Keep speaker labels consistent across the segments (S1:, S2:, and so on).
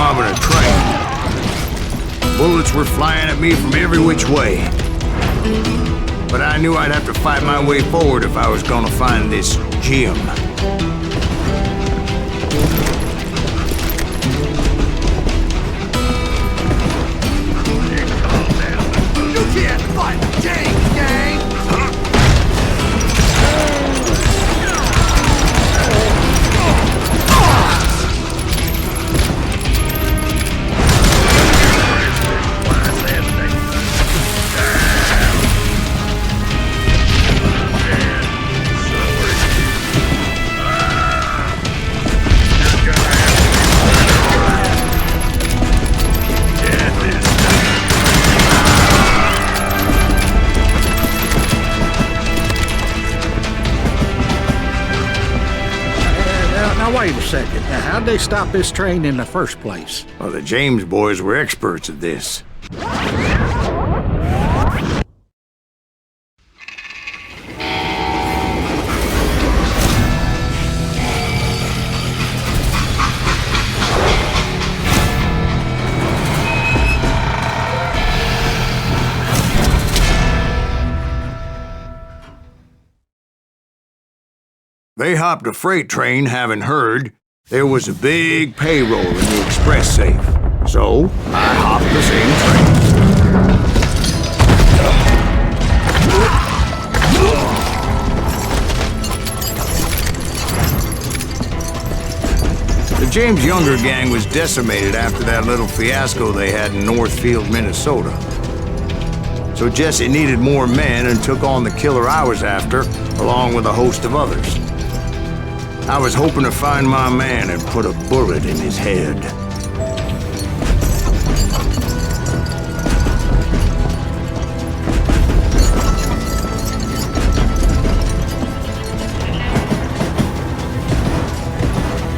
S1: robbing a train. Bullets were flying at me from every which way. But I knew I'd have to fight my way forward if I was gonna find this gem.
S2: You can't fight James, gang!
S3: Wait a second. Now, how'd they stop this train in the first place?
S1: Well, the James boys were experts at this. They hopped a freight train having heard there was a big payroll in the express safe. So, I hopped the same train. The James Younger gang was decimated after that little fiasco they had in Northfield, Minnesota. So Jesse needed more men and took on the killer I was after, along with a host of others. I was hoping to find my man and put a bullet in his head.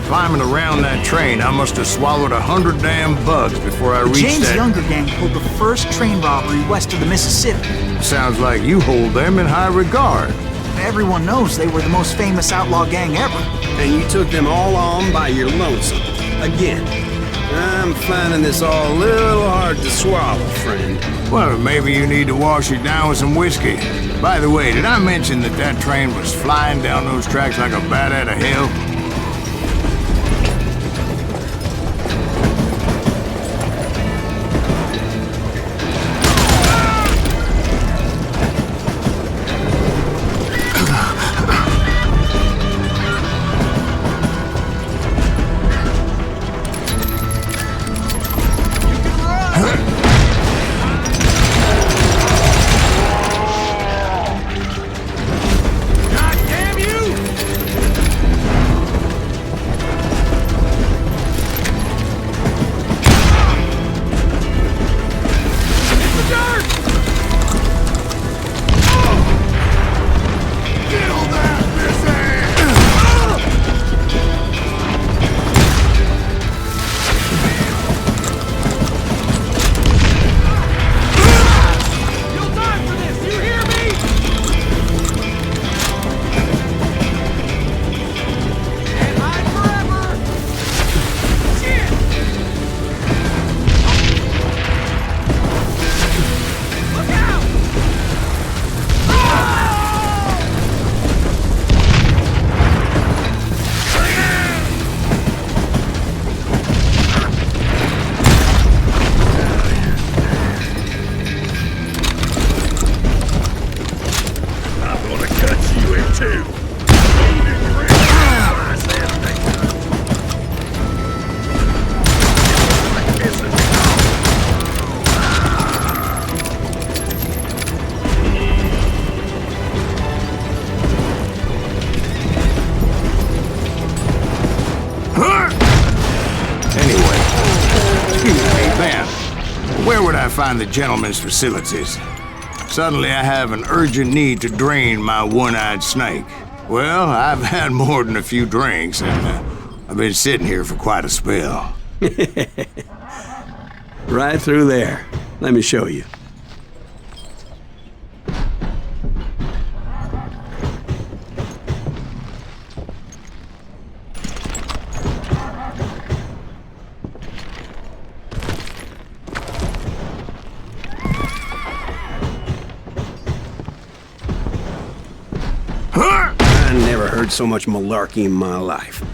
S1: Climbing around that train, I must have swallowed 100 damn bugs before I reached
S4: James
S1: that...
S4: Younger gang pulled the first train robbery west of the Mississippi.
S1: Sounds like you hold them in high regard.
S4: Everyone knows they were the most famous outlaw gang ever.
S5: And you took them all on by your lonesome. Again. I'm finding this all a little hard to swallow, friend.
S1: Well, maybe you need to wash it down with some whiskey. By the way, did I mention that that train was flying down those tracks like a bat out of hell? Where would I find the gentleman's facilities? Suddenly I have an urgent need to drain my one-eyed snake. Well, I've had more than a few drinks, and I've been sitting here for quite a spell.
S5: Right through there. Let me show you. heard so much malarkey in my life.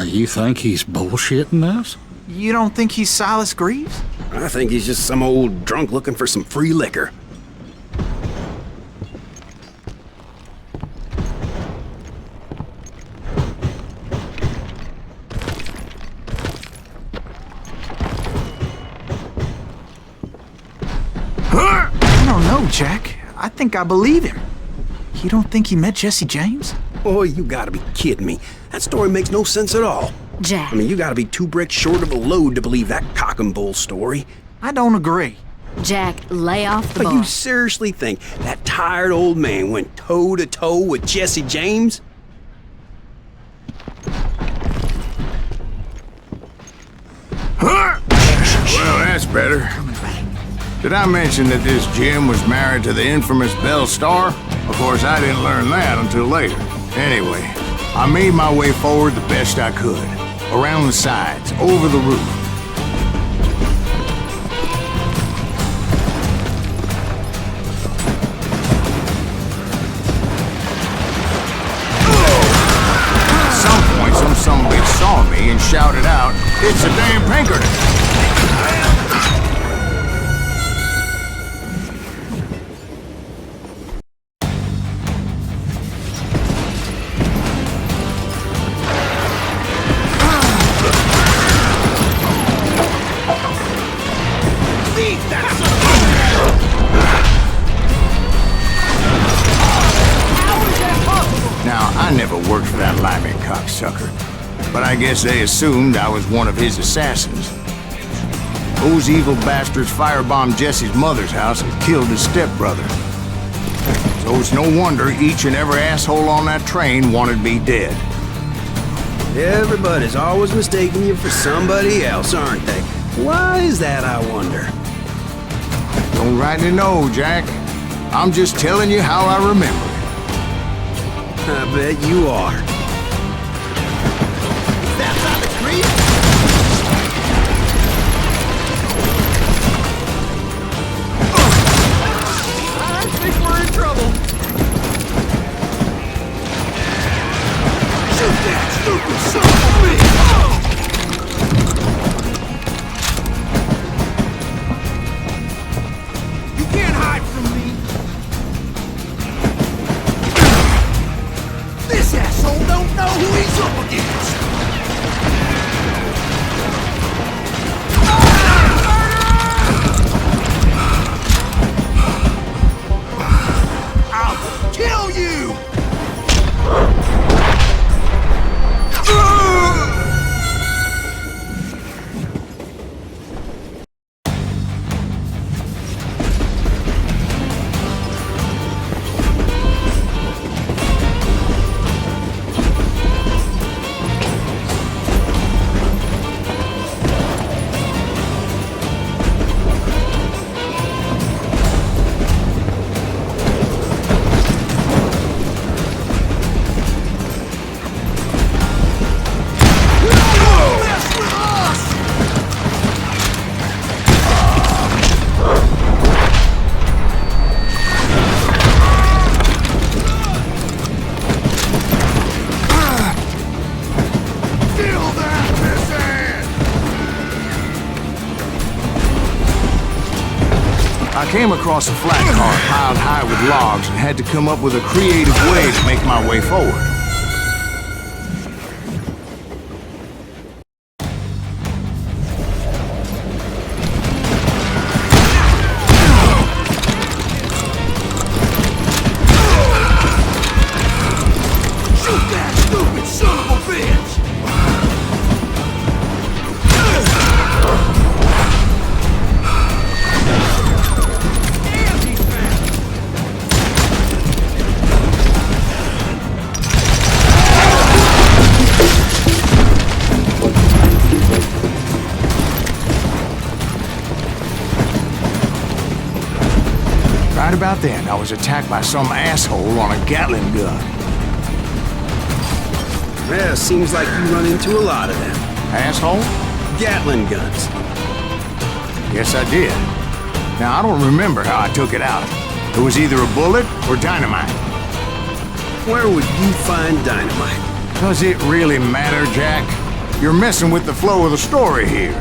S3: You think he's bullshitting us?
S4: You don't think he's Silas Greaves?
S5: I think he's just some old drunk looking for some free liquor.
S4: I don't know, Jack. I think I believe him. You don't think he met Jesse James?
S5: Oh, you gotta be kidding me. That story makes no sense at all.
S6: Jack.
S5: I mean, you gotta be 2 bricks short of a load to believe that cock and bull story.
S4: I don't agree.
S6: Jack, lay off the
S5: But
S6: bar.
S5: you seriously think that tired old man went toe-to-toe with Jesse James?
S1: Well, that's better. Did I mention that this Jim was married to the infamous Belle Starr? Of course, I didn't learn that until later. Anyway, I made my way forward the best I could. Around the sides, over the roof. At some point, some sumbitch saw me and shouted out, "It's a damn Pinkerton!" Now, I never worked for that limey cocksucker, but I guess they assumed I was one of his assassins. Those evil bastards firebombed Jesse's mother's house and killed his stepbrother. So it's no wonder each and every asshole on that train wanted me dead.
S5: Everybody's always mistaking you for somebody else, aren't they? Why is that, I wonder?
S1: Don't rightly know, Jack. I'm just telling you how I remember it.
S5: I bet you are.
S2: That's on the creek? I think we're in trouble. Shoot that stupid son of a bitch! You can't hide from me. This asshole don't know who he's up against. I'll kill you!
S1: I came across a flat car piled high with logs and had to come up with a creative way to make my way forward.
S2: Shoot that stupid son of a bitch! Damn, he's fast!
S1: Right about then, I was attacked by some asshole on a Gatling gun.
S5: Yeah, seems like you run into a lot of them.
S1: Asshole?
S5: Gatling guns.
S1: Yes, I did. Now, I don't remember how I took it out. It was either a bullet or dynamite.
S5: Where would you find dynamite?
S1: Does it really matter, Jack? You're messing with the flow of the story here.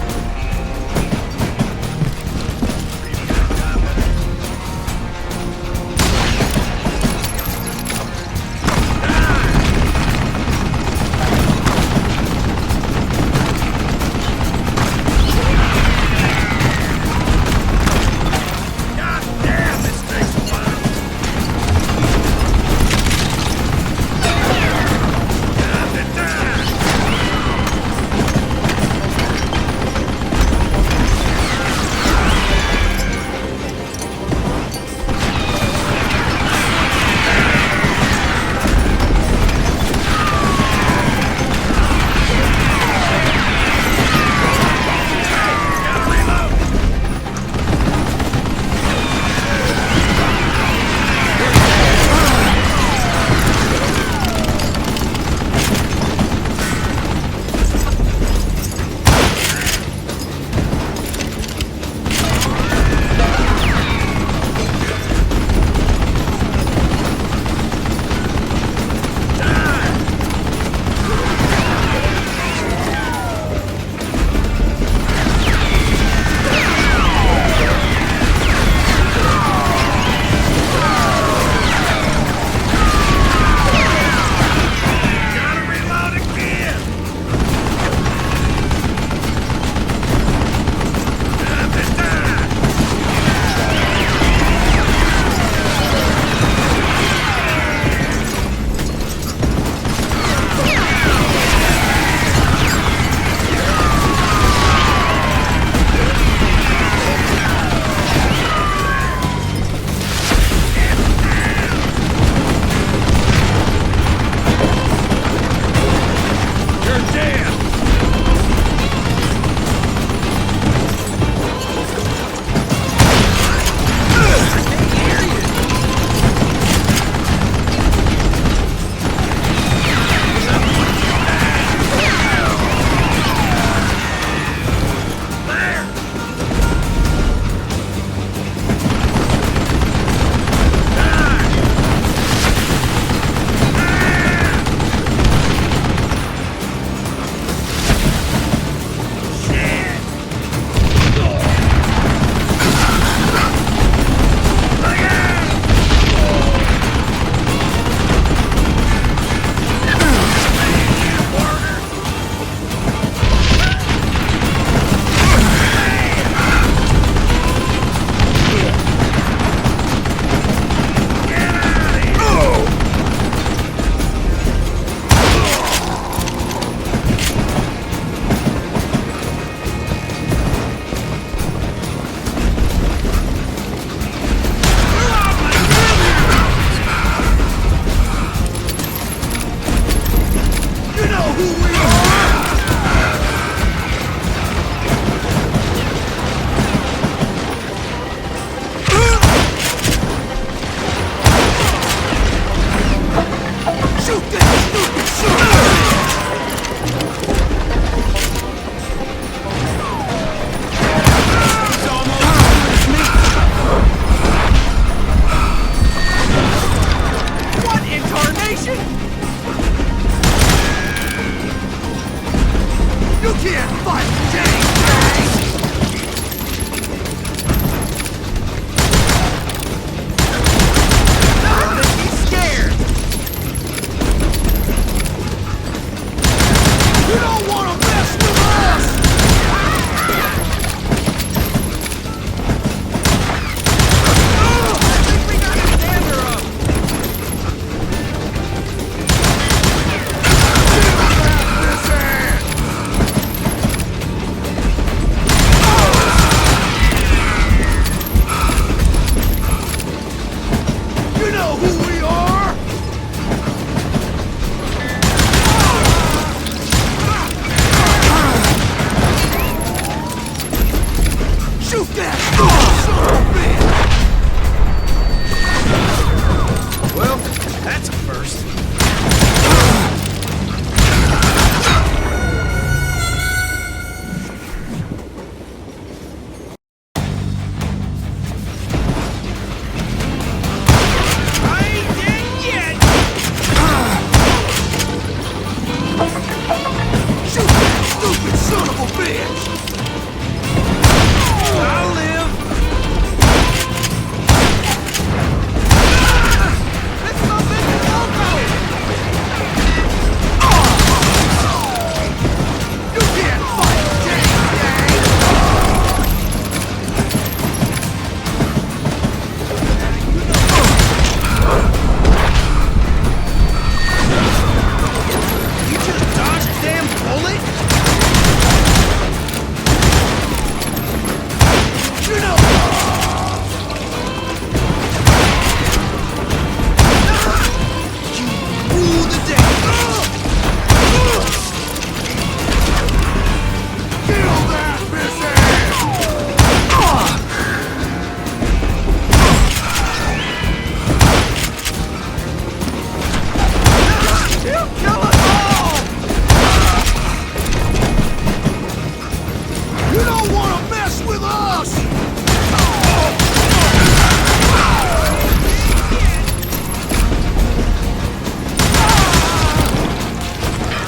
S2: You don't want to mess with us!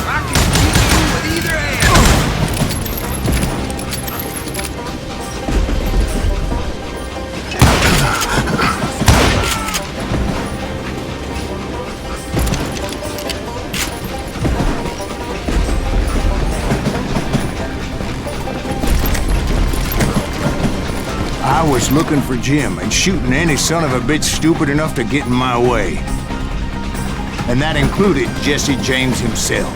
S2: I can keep you with either hand!
S1: I was looking for Jim and shooting any son of a bitch stupid enough to get in my way. And that included Jesse James himself.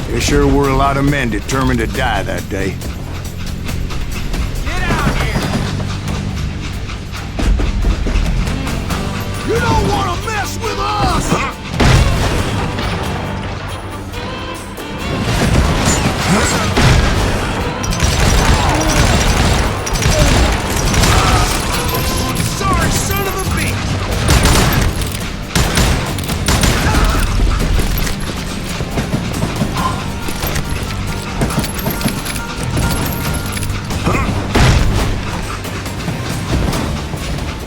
S1: There sure were a lot of men determined to die that day.
S2: Get out here! You don't want to mess with us! Sorry, son of a bitch!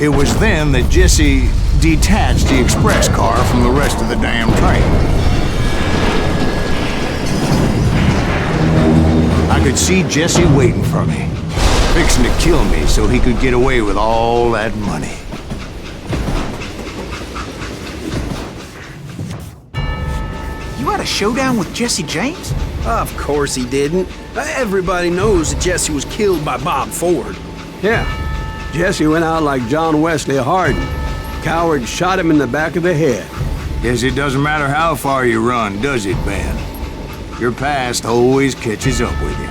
S1: It was then that Jesse detached the express car from the rest of the damn train. I could see Jesse waiting for me, fixing to kill me so he could get away with all that money.
S4: You had a showdown with Jesse James?
S5: Of course he didn't. Everybody knows that Jesse was killed by Bob Ford.
S7: Yeah, Jesse went out like John Wesley Hardin. Coward shot him in the back of the head.
S1: Guess it doesn't matter how far you run, does it, Ben? Your past always catches up with you.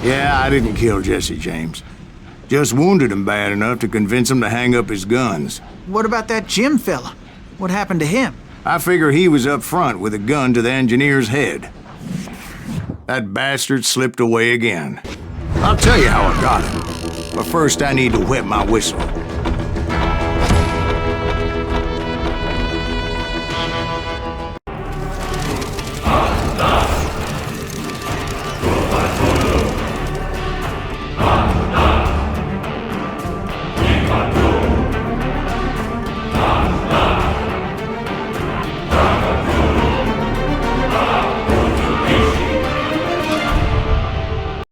S1: Yeah, I didn't kill Jesse James. Just wounded him bad enough to convince him to hang up his guns.
S4: What about that Jim fella? What happened to him?
S1: I figure he was up front with a gun to the engineer's head. That bastard slipped away again. I'll tell you how I got him. But first I need to wet my whistle.